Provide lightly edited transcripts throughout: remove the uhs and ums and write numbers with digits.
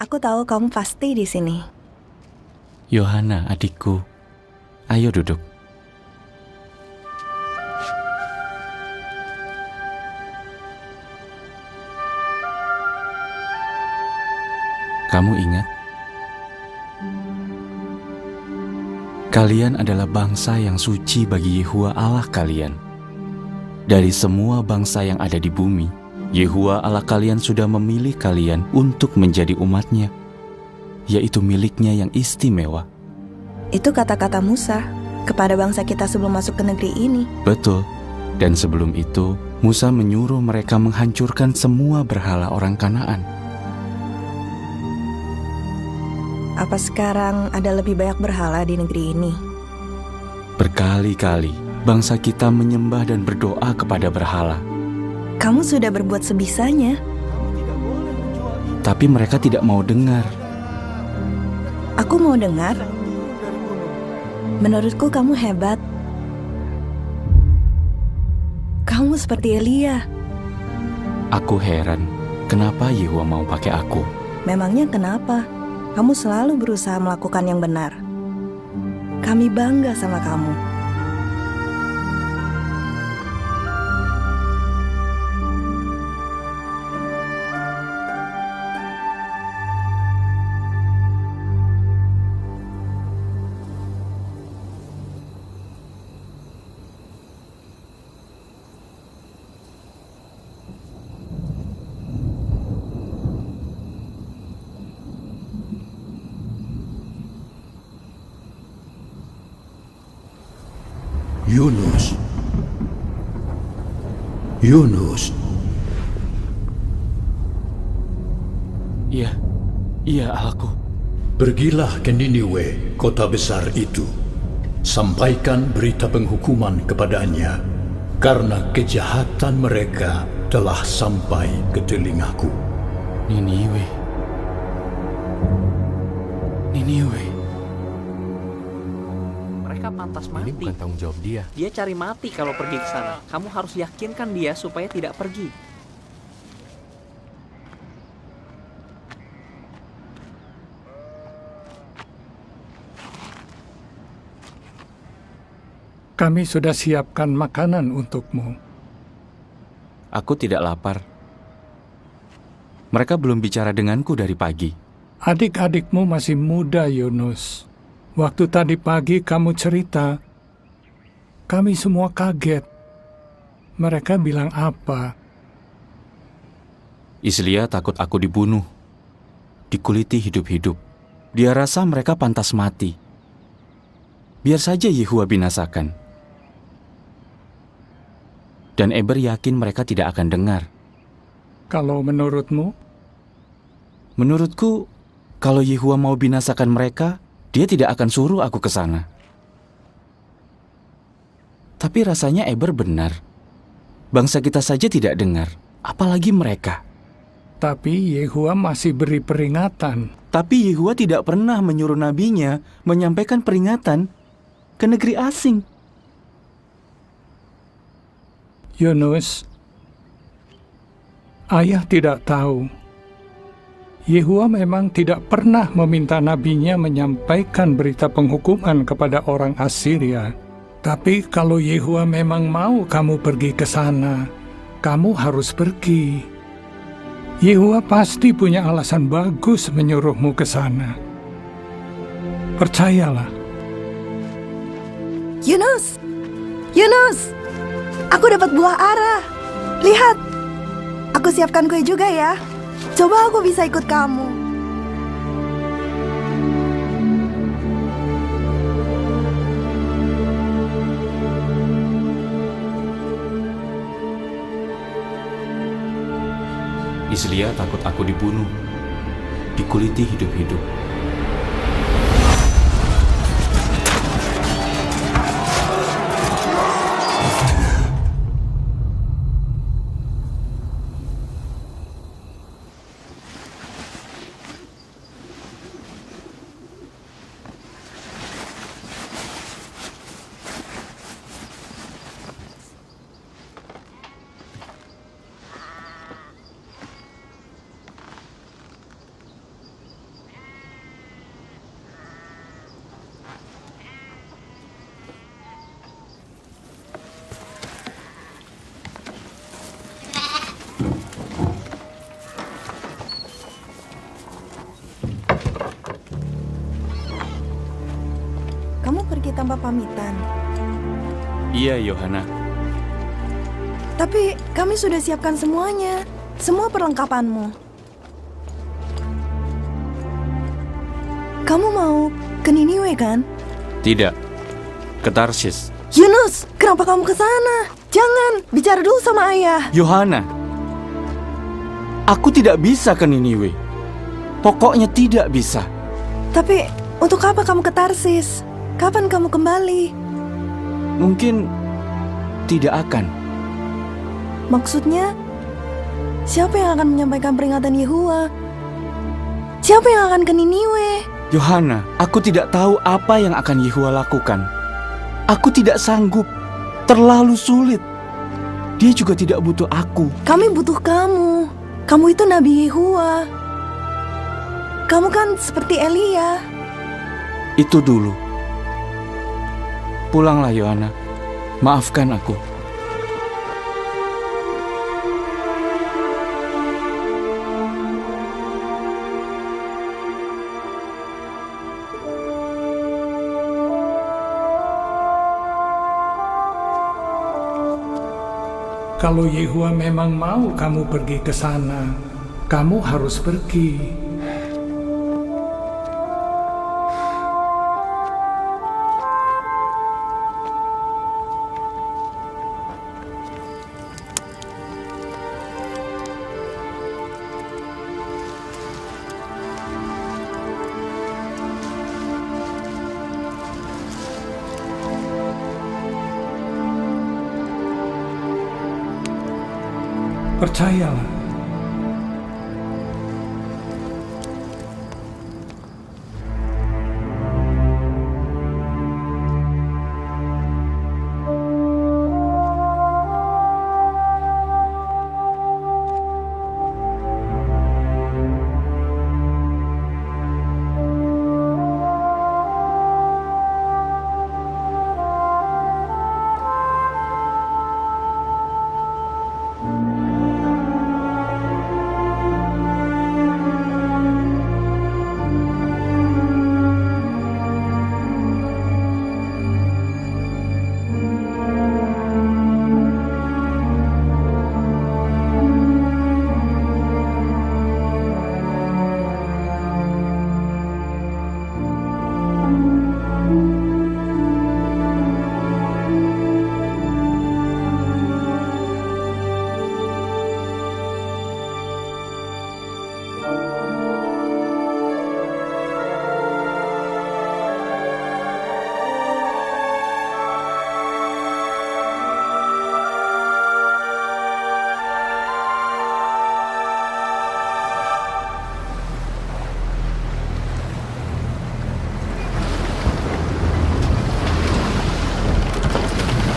Aku tahu kamu pasti di sini. Yohana, adikku. Ayo duduk. Kamu ingat? Kalian adalah bangsa yang suci bagi Yehuwa Allah kalian. Dari semua bangsa yang ada di bumi, Yehuwa Allah kalian sudah memilih kalian untuk menjadi umatnya, yaitu miliknya yang istimewa. Itu kata-kata Musa kepada bangsa kita sebelum masuk ke negeri ini. Betul. Dan sebelum itu, Musa menyuruh mereka menghancurkan semua berhala orang Kanaan. Apa sekarang ada lebih banyak berhala di negeri ini? Berkali-kali, bangsa kita menyembah dan berdoa kepada berhala. Kamu sudah berbuat sebisanya. Tapi mereka tidak mau dengar. Aku mau dengar. Menurutku kamu hebat. Kamu seperti Elia. Aku heran, kenapa Yehuwa mau pakai aku? Memangnya kenapa? Kamu selalu berusaha melakukan yang benar. Kami bangga sama kamu. Yunus. Iya Allahku. Pergilah ke Niniwe, kota besar itu. Sampaikan berita penghukuman kepadanya, karena kejahatan mereka telah sampai ke telingaku. Niniwe. Mereka pantas mati. Ini bukan tanggung jawab dia. Dia cari mati kalau pergi ke sana. Kamu harus yakinkan dia supaya tidak pergi. Kami sudah siapkan makanan untukmu. Aku tidak lapar. Mereka belum bicara denganku dari pagi. Adik-adikmu masih muda, Yunus. Waktu tadi pagi kamu cerita, kami semua kaget. Mereka bilang apa? Islia takut aku dibunuh, dikuliti hidup-hidup. Dia rasa mereka pantas mati. Biar saja Yehuwa binasakan. Dan Eber yakin mereka tidak akan dengar. Kalau menurutmu? Menurutku, kalau Yehuwa mau binasakan mereka, dia tidak akan suruh aku ke sana. Tapi rasanya Eber benar. Bangsa kita saja tidak dengar, apalagi mereka. Tapi Yehuwa masih beri peringatan. Tapi Yehuwa tidak pernah menyuruh nabinya menyampaikan peringatan ke negeri asing. Yunus, ayah tidak tahu. Yehuwa memang tidak pernah meminta nabinya menyampaikan berita penghukuman kepada orang Assyria. Tapi kalau Yehuwa memang mau kamu pergi ke sana, kamu harus pergi. Yehuwa pasti punya alasan bagus menyuruhmu ke sana. Percayalah. Yunus! Yunus! Aku dapat buah ara. Lihat. Aku siapkan kue juga ya. Coba aku bisa ikut kamu. Islia takut aku dibunuh, dikuliti hidup-hidup. kamu pergi tanpa pamitan. Iya, Yohana. Tapi kami sudah siapkan semuanya, semua perlengkapanmu. Kamu mau ke Niniwe kan? Tidak. Ke Tarsis. Yunus, kenapa kamu ke sana? Jangan, bicara dulu sama ayah. Yohana, aku tidak bisa ke Niniwe. Pokoknya tidak bisa. Tapi untuk apa kamu ke Tarsis? Kapan kamu kembali? Mungkin tidak akan. Maksudnya, siapa yang akan menyampaikan peringatan Yehuwa? Siapa yang akan ke Niniwe? Yohana, aku tidak tahu apa yang akan Yehuwa lakukan. Aku tidak sanggup. Terlalu sulit. Dia juga tidak butuh aku. Kami butuh kamu. Kamu itu Nabi Yehuwa. Kamu kan seperti Elia. Itu dulu. Pulanglah, Yohana. Maafkan aku. Kalau Yehuwa memang mau kamu pergi ke sana, kamu harus pergi. Percayalah.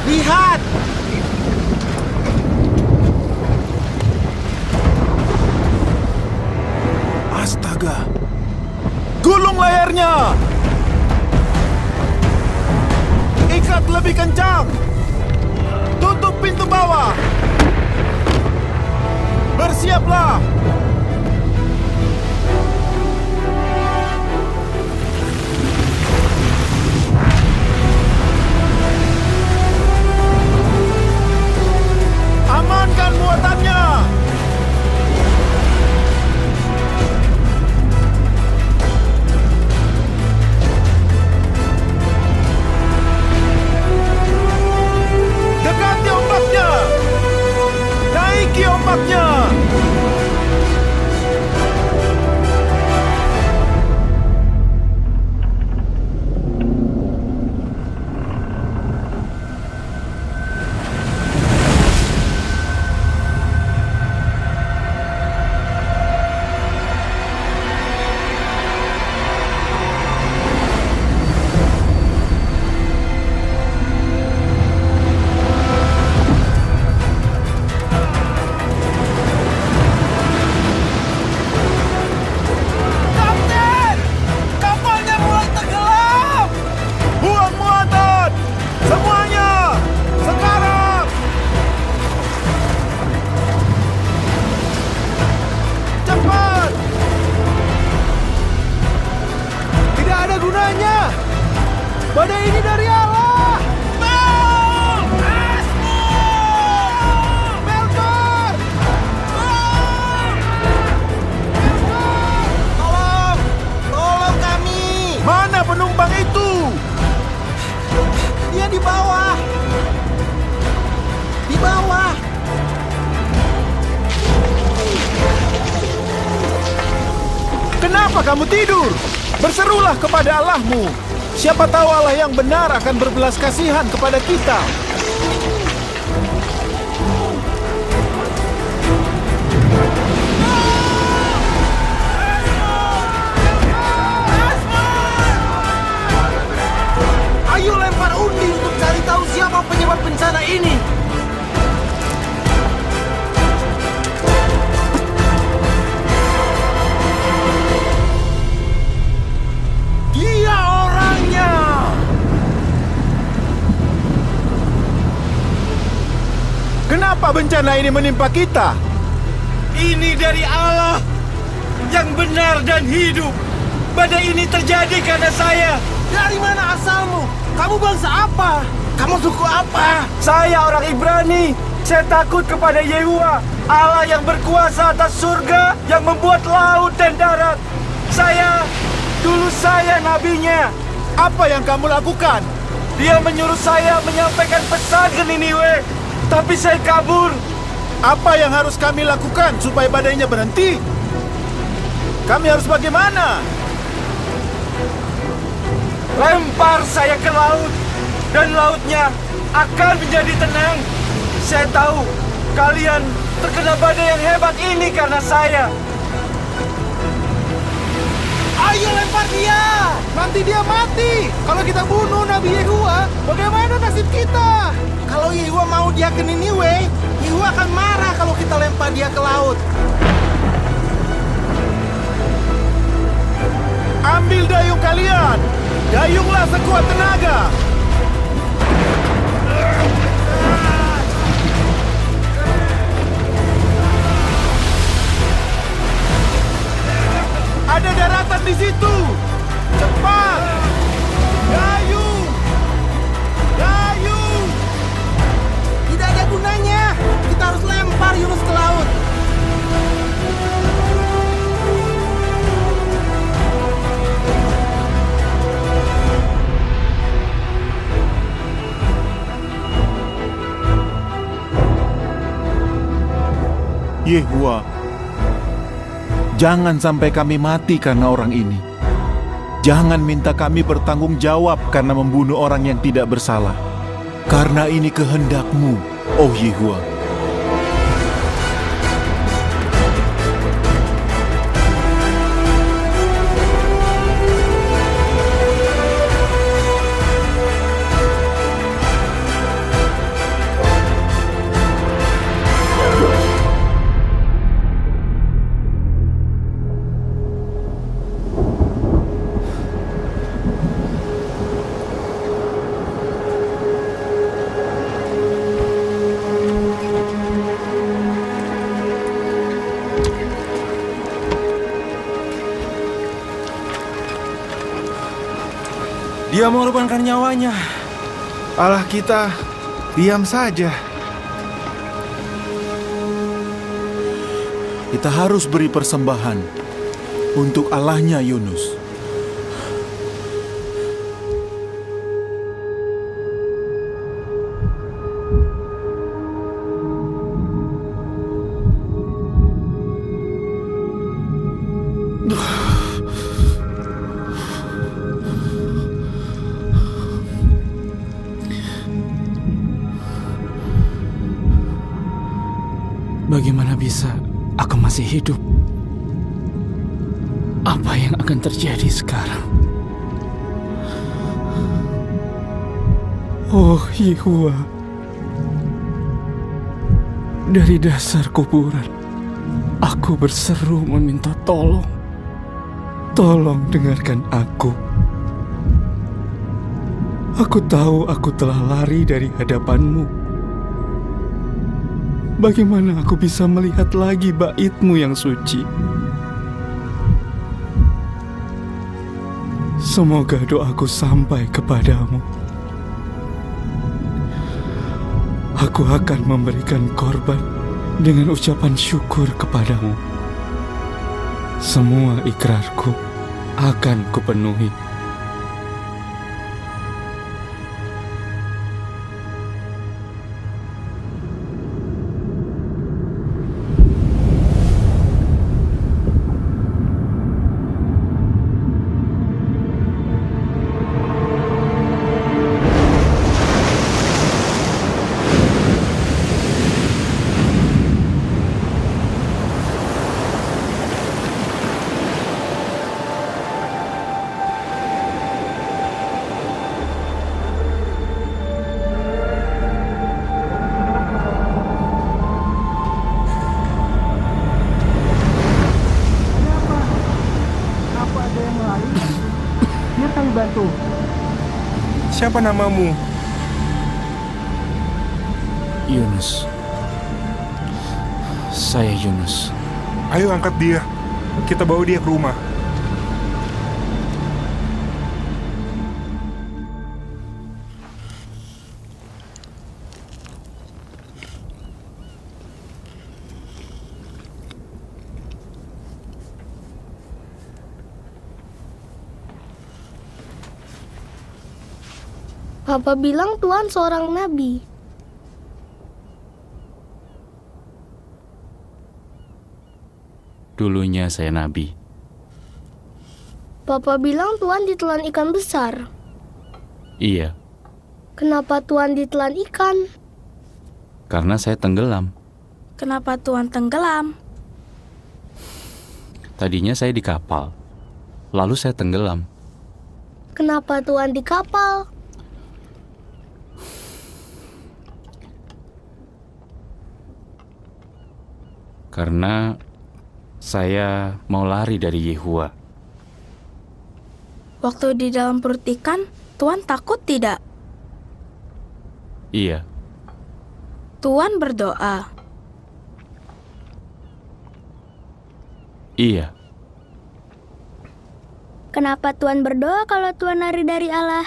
Lihat! Astaga! Gulung layarnya! Ikat lebih kencang! Tutup pintu bawah! Bersiaplah! Amankan muatannya! Dekati ombaknya! Naiki ombaknya! Badai ini dari Allah! Melkor! Tolong! Tolong kami! Mana penumpang itu? Dia di bawah! Di bawah! Kenapa kamu tidur? Berserulah kepada Allahmu. Siapa tahu Allah yang benar akan berbelas kasihan kepada kita. Ayo lempar undi untuk cari tahu siapa penyebab bencana ini. Dia orangnya! Kenapa bencana ini menimpa kita? Ini dari Allah yang benar dan hidup. Badai ini terjadi karena saya. Dari mana asalmu? Kamu bangsa apa? Kamu suku apa? Saya orang Ibrani. Saya takut kepada Yehuwa, Allah yang berkuasa atas surga, yang membuat laut dan darat. Dulu saya nabinya. Apa yang kamu lakukan? Dia menyuruh saya menyampaikan pesan ke Niniwe, tapi saya kabur. Apa yang harus kami lakukan supaya badainya berhenti? Kami harus bagaimana? Lempar saya ke laut, dan lautnya akan menjadi tenang. Saya tahu kalian terkena badai yang hebat ini karena saya. Ayo lempar dia! Nanti dia mati. Kalau kita bunuh Nabi Yehuwa, bagaimana nasib kita? Kalau Yehuwa mau dia ke Niniwe, Yehuwa akan marah kalau kita lempar dia ke laut. Ambil dayung kalian. Dayunglah sekuat tenaga. Ada daratan di situ. Cepat. Dayung. Dayung. Tidak ada gunanya. Kita harus lempar Yunus ke laut. Yehuwa, jangan sampai kami mati karena orang ini. Jangan minta kami bertanggung jawab karena membunuh orang yang tidak bersalah. Karena ini kehendak-Mu, oh Yehuwa. Dia mengorbankan nyawanya. Allah kita diam saja. Kita harus beri persembahan untuk Allahnya Yunus. Bagaimana bisa aku masih hidup? Apa yang akan terjadi sekarang? Oh Yehuwa, dari dasar kuburan, aku berseru meminta tolong. Tolong dengarkan aku. Aku tahu aku telah lari dari hadapan-Mu. Bagaimana aku bisa melihat lagi bait-Mu yang suci? Semoga doaku sampai kepadamu. Aku akan memberikan korban dengan ucapan syukur kepadamu. Semua ikrarku akan kupenuhi. Siapa namamu? Yunus. Saya Yunus. Ayo angkat dia. Kita bawa dia ke rumah. Papa bilang Tuhan seorang nabi. Dulunya saya nabi. Papa bilang Tuhan ditelan ikan besar. Iya, Kenapa Tuhan ditelan ikan? karena saya tenggelam. Kenapa Tuhan tenggelam? Tadinya saya di kapal, lalu saya tenggelam. Kenapa Tuhan di kapal? Karena saya mau lari dari Yehua. Waktu di dalam perut ikan, Tuhan takut tidak? Iya, Tuhan berdoa. iya. Kenapa Tuhan berdoa kalau Tuhan lari dari Allah?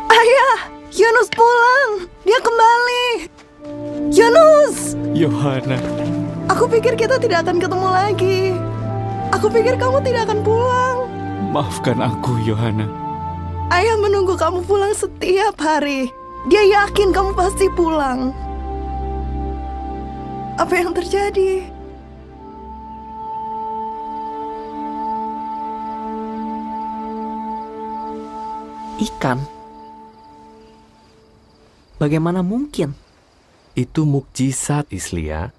Ayah, Yunus pulang. Dia kembali. Yunus, Yohana, aku pikir kita tidak akan ketemu lagi. Aku pikir kamu tidak akan pulang. maafkan aku, Yohana. Ayah menunggu kamu pulang setiap hari. Dia yakin kamu pasti pulang. Apa yang terjadi? Ikan? Bagaimana mungkin? Itu mukjizat, Islia.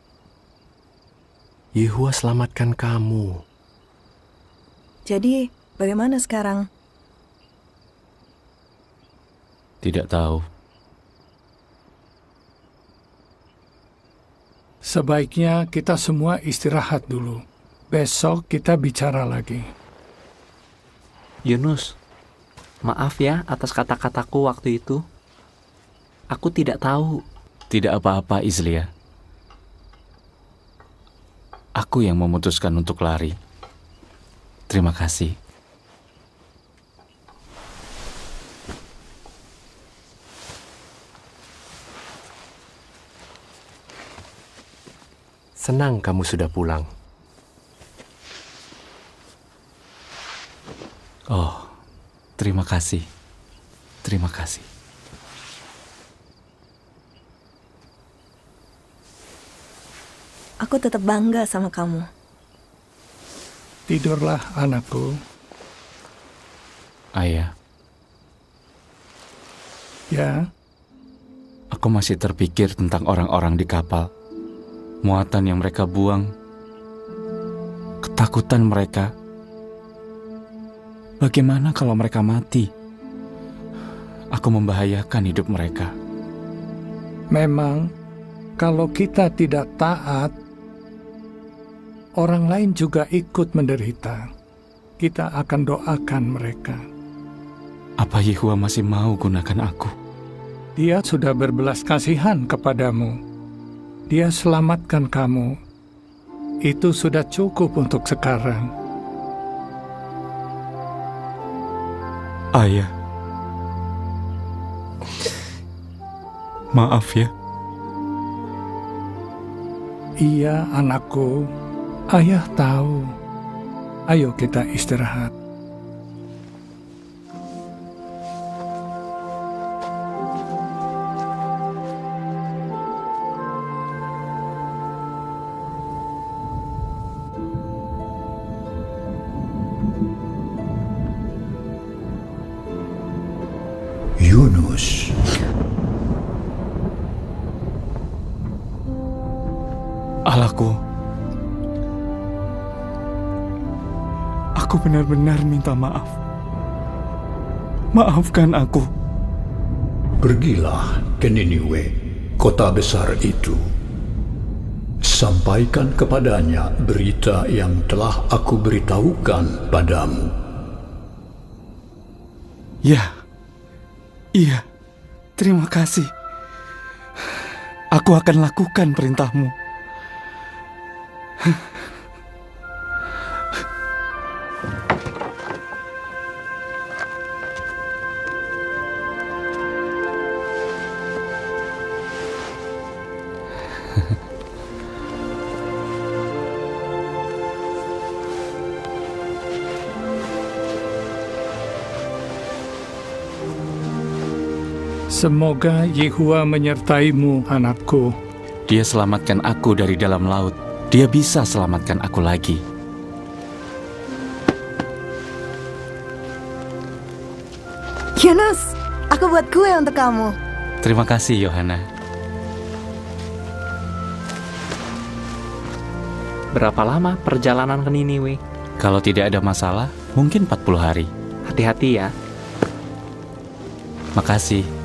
Yehua selamatkan kamu. Jadi, bagaimana sekarang? Tidak tahu. Sebaiknya kita semua istirahat dulu. Besok kita bicara lagi. Yunus, maaf ya atas kata-kataku waktu itu. Aku tidak tahu. Tidak apa-apa, Islia. Aku yang memutuskan untuk lari. Terima kasih. Senang kamu sudah pulang. Oh, terima kasih. Terima kasih. Aku tetap bangga sama kamu. Tidurlah, anakku. Ayah, Ya, aku masih terpikir tentang orang-orang di kapal. Muatan yang mereka buang, ketakutan mereka. Bagaimana kalau mereka mati? Aku membahayakan hidup mereka. memang kalau kita tidak taat, orang lain juga ikut menderita. Kita akan doakan mereka. Apa Yehua masih mau gunakan aku? Dia sudah berbelas kasihan kepadamu. Dia selamatkan kamu. Itu sudah cukup untuk sekarang. Ayah, maaf ya. Iya, anakku. Ayah tahu. Ayo kita istirahat. Yunus. Allahku, aku benar-benar minta maaf. Maafkan aku. Pergilah ke Niniwe, kota besar itu. Sampaikan kepadanya berita yang telah aku beritahukan padamu. Ya, iya, terima kasih. Aku akan lakukan perintahmu. Semoga Yehua menyertaimu, anakku. Dia selamatkan aku dari dalam laut. Dia bisa selamatkan aku lagi. Yunus, aku buat kue untuk kamu. Terima kasih, Yohana. Berapa lama perjalanan ke Niniwe? Kalau tidak ada masalah, mungkin 40 hari. Hati-hati ya. Makasih.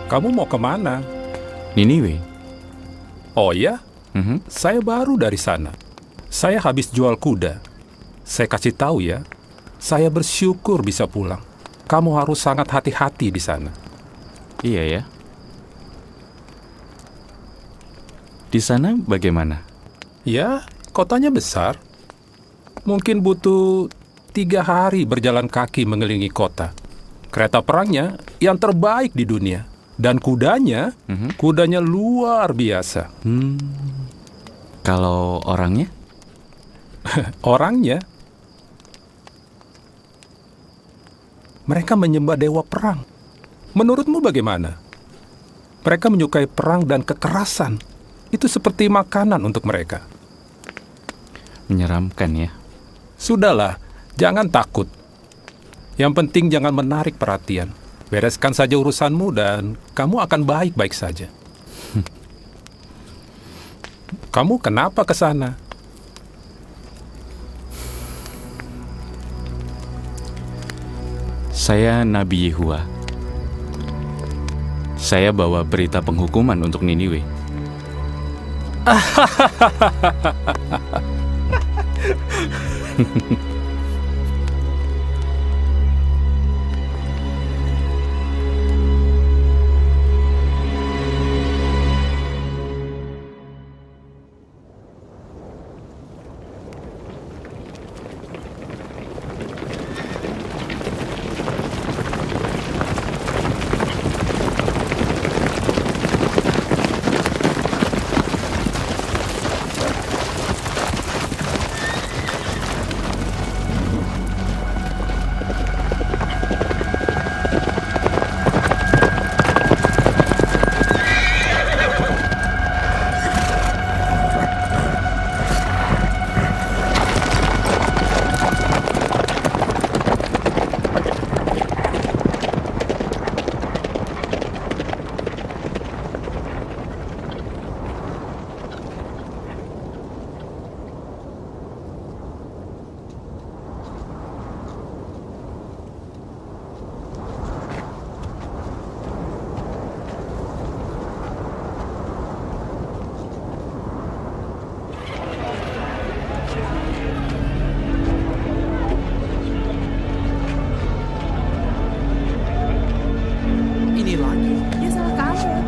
Kamu mau kemana? Niniwe. Oh ya? Saya baru dari sana. Saya habis jual kuda. Saya kasih tahu ya, saya bersyukur bisa pulang. Kamu harus sangat hati-hati di sana. Iya ya. Di sana bagaimana? Ya, kotanya besar. Mungkin butuh 3 hari berjalan kaki mengelilingi kota. Kereta perangnya yang terbaik di dunia. Dan kudanya, kudanya luar biasa. Kalau orangnya? Orangnya? Mereka menyembah dewa perang. Menurutmu bagaimana? Mereka menyukai perang dan kekerasan. Itu seperti makanan untuk mereka. Menyeramkan ya. Sudahlah, jangan takut. Yang penting jangan menarik perhatian. Bereskan saja urusanmu dan kamu akan baik-baik saja. Kamu kenapa ke sana? Saya Nabi Yehua. Saya bawa berita penghukuman untuk Niniwe. Ya salah kamu.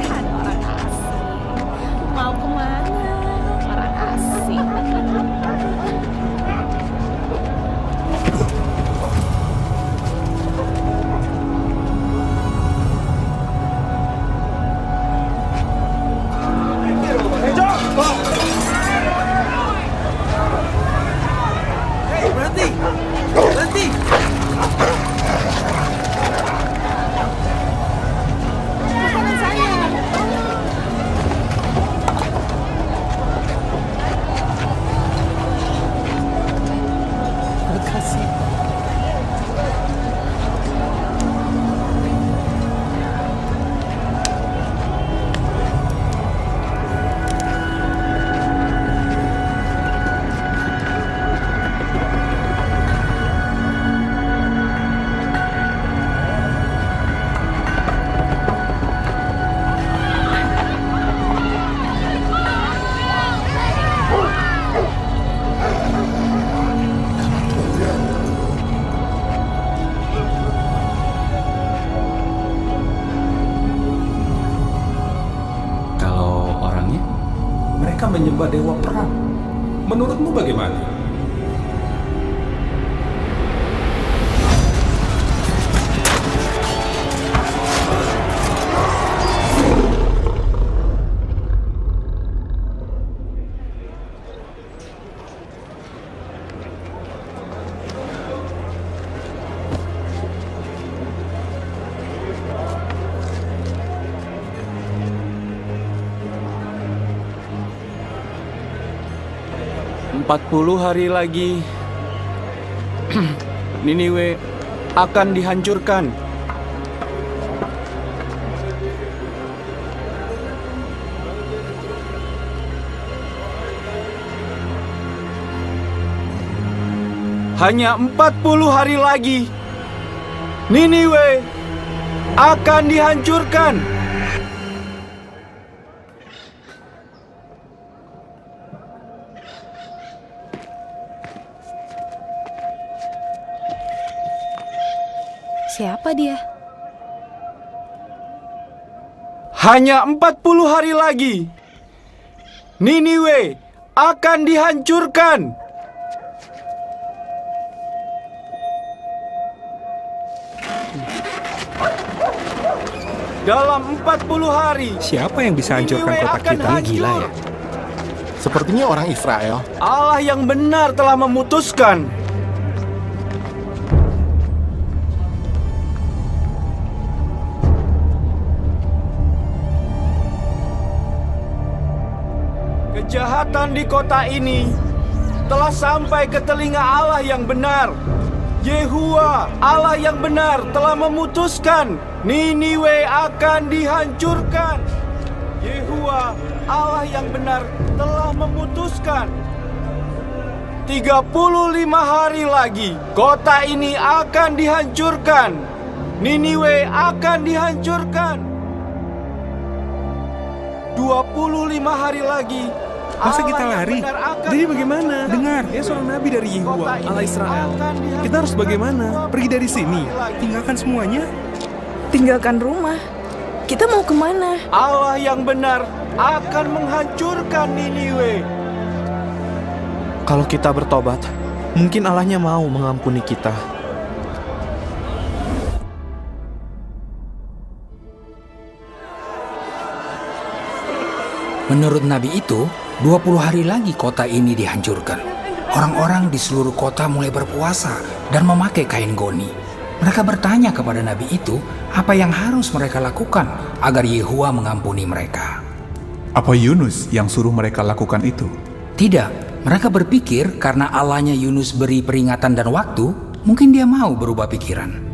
Ada orang asing. Mau kemana? Orang asing. Hei, berhenti! Berhenti! Makanan saya. Makasih. Kalau orangnya? Mereka menyembah dewa perang. Menurutmu bagaimana? Empat 40 hari lagi Niniwe akan dihancurkan. Hanya 40 hari lagi Niniwe akan dihancurkan. Siapa dia? Hanya 40 hari lagi Niniwe akan dihancurkan. Dalam 40 hari Siapa yang bisa hancurkan Niniwe kota akan kita? hancur. Gila ya. Sepertinya orang Israel. Allah yang benar telah memutuskan. Kejahatan di kota ini telah sampai ke telinga Allah yang benar, Yehua, Allah yang benar, telah memutuskan Niniwe akan dihancurkan. Yehua, Allah yang benar, telah memutuskan. 35 hari lagi, kota ini akan dihancurkan. Niniwe akan dihancurkan. 25 hari lagi, Masa kita lari? Jadi bagaimana? Dengar, dia seorang nabi dari Yehua, Allah Israel. Kita harus bagaimana? Pergi dari sini? Tinggalkan semuanya? Tinggalkan rumah. Kita mau kemana? Allah yang benar akan menghancurkan Niniwe. Kalau kita bertobat, mungkin Allahnya mau mengampuni kita. Menurut Nabi itu, 20 hari lagi kota ini dihancurkan. Orang-orang di seluruh kota mulai berpuasa dan memakai kain goni. Mereka bertanya kepada Nabi itu apa yang harus mereka lakukan agar Yehua mengampuni mereka. Apa Yunus yang suruh mereka lakukan itu? Tidak, mereka berpikir karena Allahnya Yunus beri peringatan dan waktu, mungkin dia mau berubah pikiran.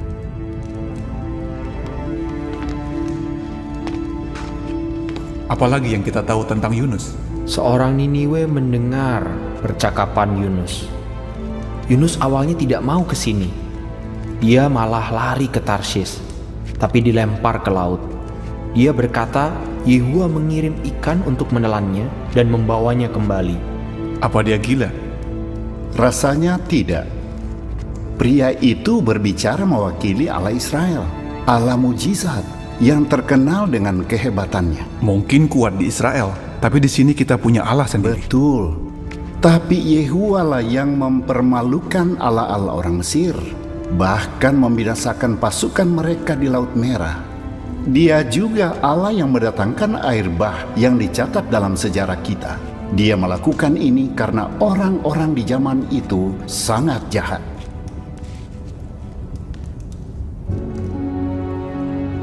Apalagi yang kita tahu tentang Yunus? Seorang Niniwe mendengar percakapan Yunus. Yunus awalnya tidak mau ke sini. Dia malah lari ke Tarsis, tapi dilempar ke laut. Dia berkata, Yehua mengirim ikan untuk menelannya dan membawanya kembali. Apa dia gila? Rasanya tidak. Pria itu berbicara mewakili Allah Israel, Allah mujizat yang terkenal dengan kehebatannya. Mungkin kuat di Israel, tapi di sini kita punya Allah sendiri. Betul. Tapi Yehua lah yang mempermalukan Allah-Allah orang Mesir, bahkan membinasakan pasukan mereka di Laut Merah. Dia juga Allah yang mendatangkan air bah yang dicatat dalam sejarah kita. Dia melakukan ini karena orang-orang di zaman itu sangat jahat.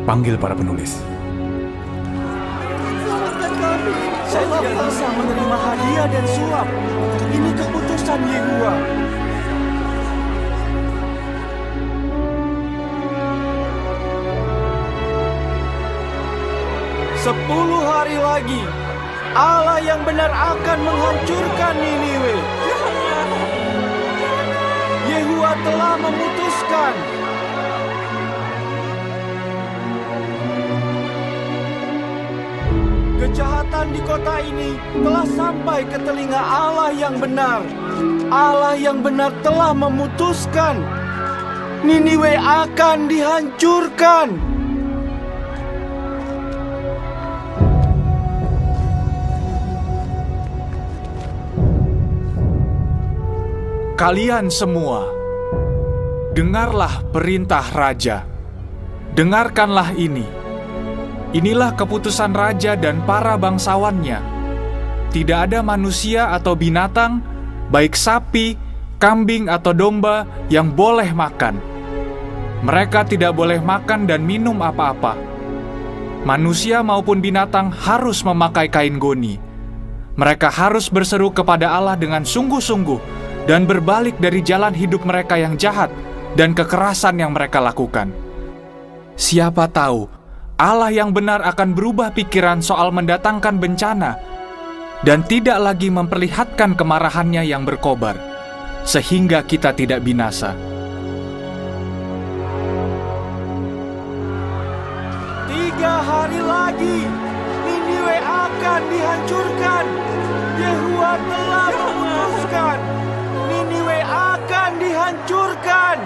Panggil para penulis. Saya tidak bisa menerima hadiah dan suap. Ini keputusan Yehua. Sepuluh hari lagi, Allah yang benar akan menghancurkan Niniwe. Yehua telah memutuskan. Kejahatan di kota ini telah sampai ke telinga Allah yang benar. Allah yang benar telah memutuskan. Niniwe akan dihancurkan. Kalian semua, dengarlah perintah raja. Dengarkanlah ini. Inilah keputusan raja dan para bangsawannya. Tidak ada manusia atau binatang, baik sapi, kambing atau domba, yang boleh makan. Mereka tidak boleh makan dan minum apa-apa. Manusia maupun binatang harus memakai kain goni. Mereka harus berseru kepada Allah dengan sungguh-sungguh dan berbalik dari jalan hidup mereka yang jahat dan kekerasan yang mereka lakukan. Siapa tahu, Allah yang benar akan berubah pikiran soal mendatangkan bencana dan tidak lagi memperlihatkan kemarahannya yang berkobar, sehingga kita tidak binasa. 3 hari lagi, Niniwe akan dihancurkan. Yehua telah memutuskan. Niniwe akan dihancurkan.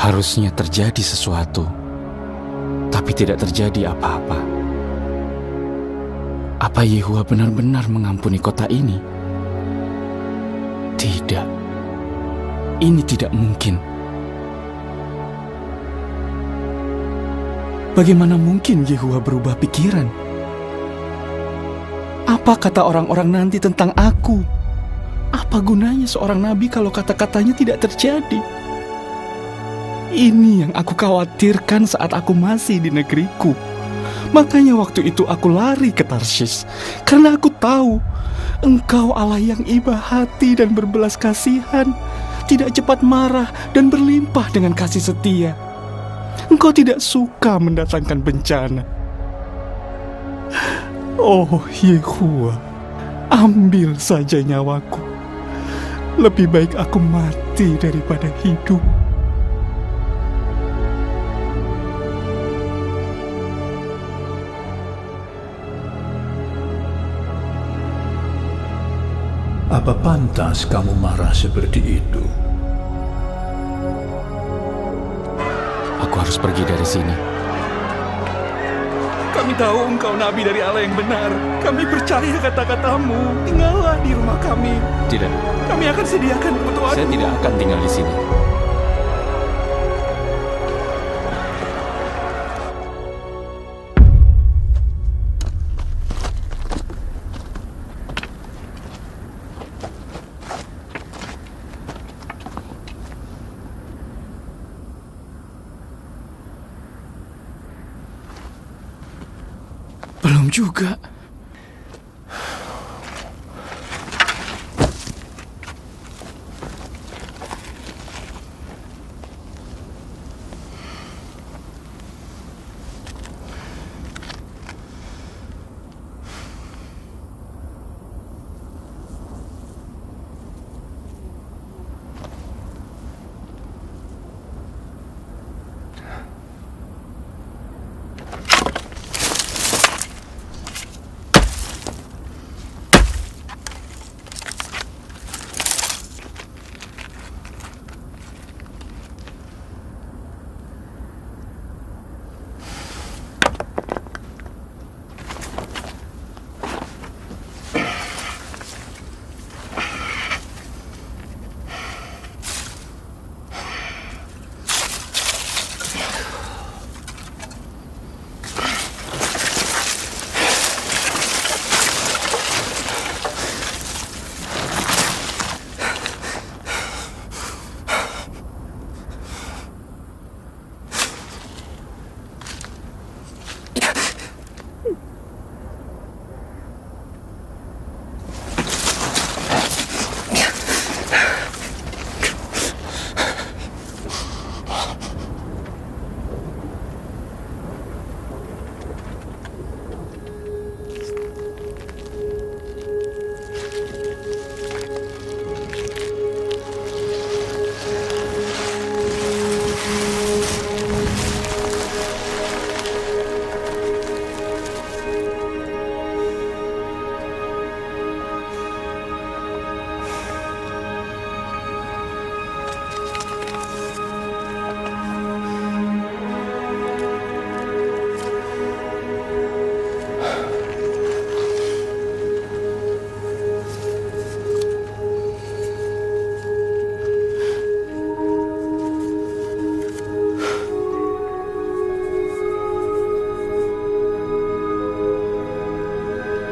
Harusnya terjadi sesuatu, tapi tidak terjadi apa-apa. Apa Yehuwa benar-benar mengampuni kota ini? Tidak. Ini tidak mungkin. Bagaimana mungkin Yehuwa berubah pikiran? Apa kata orang-orang nanti tentang aku? Apa gunanya seorang nabi kalau kata-katanya tidak terjadi? Ini yang aku khawatirkan saat aku masih di negeriku. Makanya waktu itu aku lari ke Tarsis, karena aku tahu Engkau Allah yang iba hati dan berbelas kasihan, tidak cepat marah dan berlimpah dengan kasih setia. Engkau tidak suka mendatangkan bencana. Oh Yehuwa, ambil saja nyawaku. Lebih baik aku mati daripada hidup. Apa pantas kamu marah seperti itu? Aku harus pergi dari sini. Kami tahu engkau nabi dari Allah yang benar. Kami percaya kata-katamu. Tinggallah di rumah kami. Tidak. Kami akan sediakan kebutuhan. Saya tidak akan tinggal di sini. Belum juga.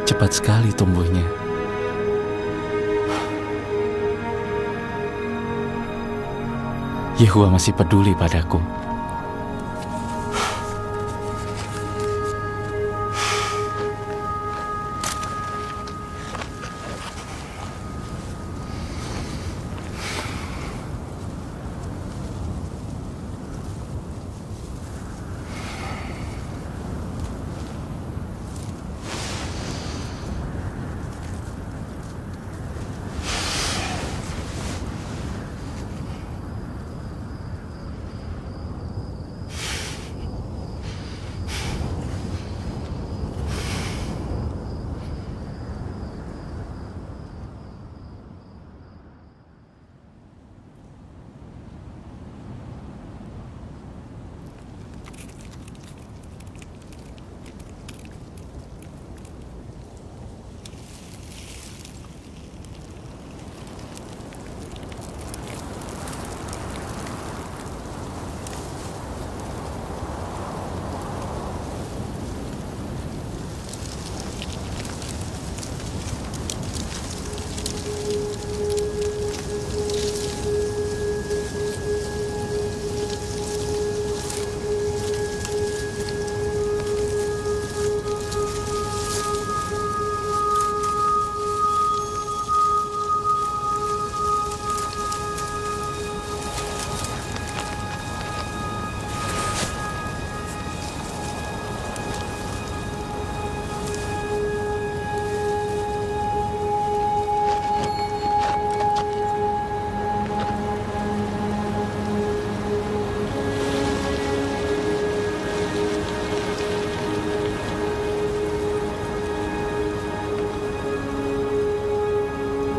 Cepat sekali tumbuhnya. Yehuwa masih peduli padaku.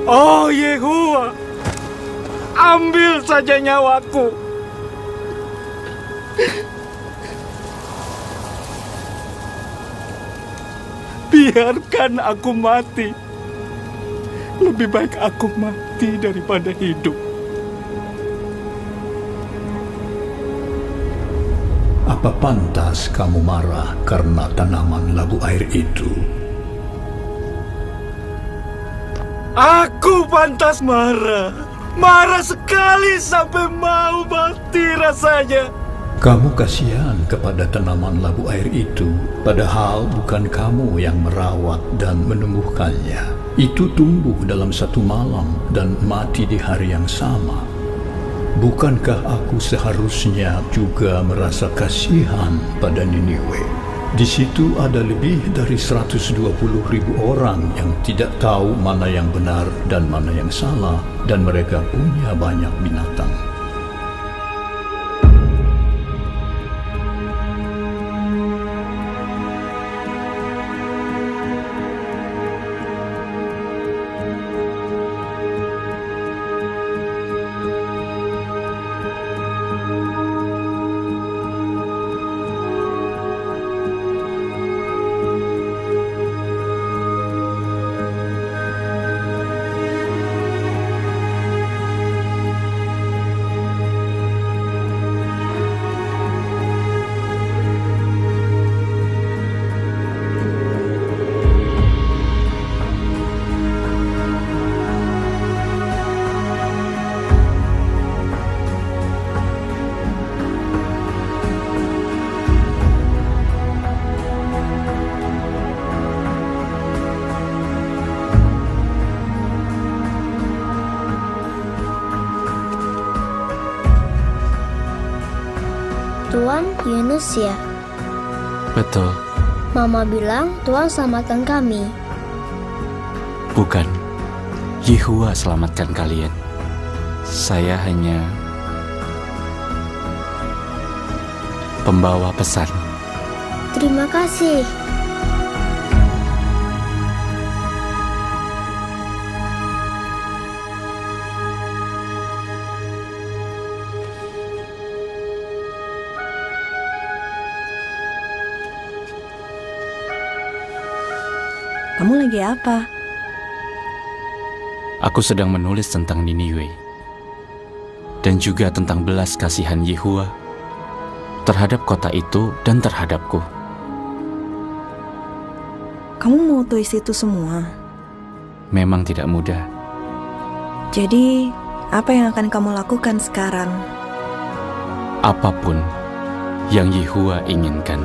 Oh Yehuwa, ambil saja nyawaku. Biarkan aku mati. Lebih baik aku mati daripada hidup. Apa pantas kamu marah karena tanaman labu air itu? Aku pantas marah. Marah sekali sampai mau mati rasanya. Kamu kasihan kepada tanaman labu air itu, padahal bukan kamu yang merawat dan menumbuhkannya. Itu tumbuh dalam satu malam dan mati di hari yang sama. Bukankah aku seharusnya juga merasa kasihan pada Niniwe? Di situ ada lebih dari 120.000 orang yang tidak tahu mana yang benar dan mana yang salah, dan mereka punya banyak binatang. Tuan Yunus ya? Betul. Mama bilang Tuan selamatkan kami. Bukan. Yehuwa selamatkan kalian. Saya hanya pembawa pesan. Terima kasih. Kamu lagi apa? Aku sedang menulis tentang Niniwe dan juga tentang belas kasihan Yehuwa terhadap kota itu dan terhadapku. Kamu mau tulis itu semua? Memang tidak mudah. Jadi, apa yang akan kamu lakukan sekarang? Apapun yang Yehuwa inginkan.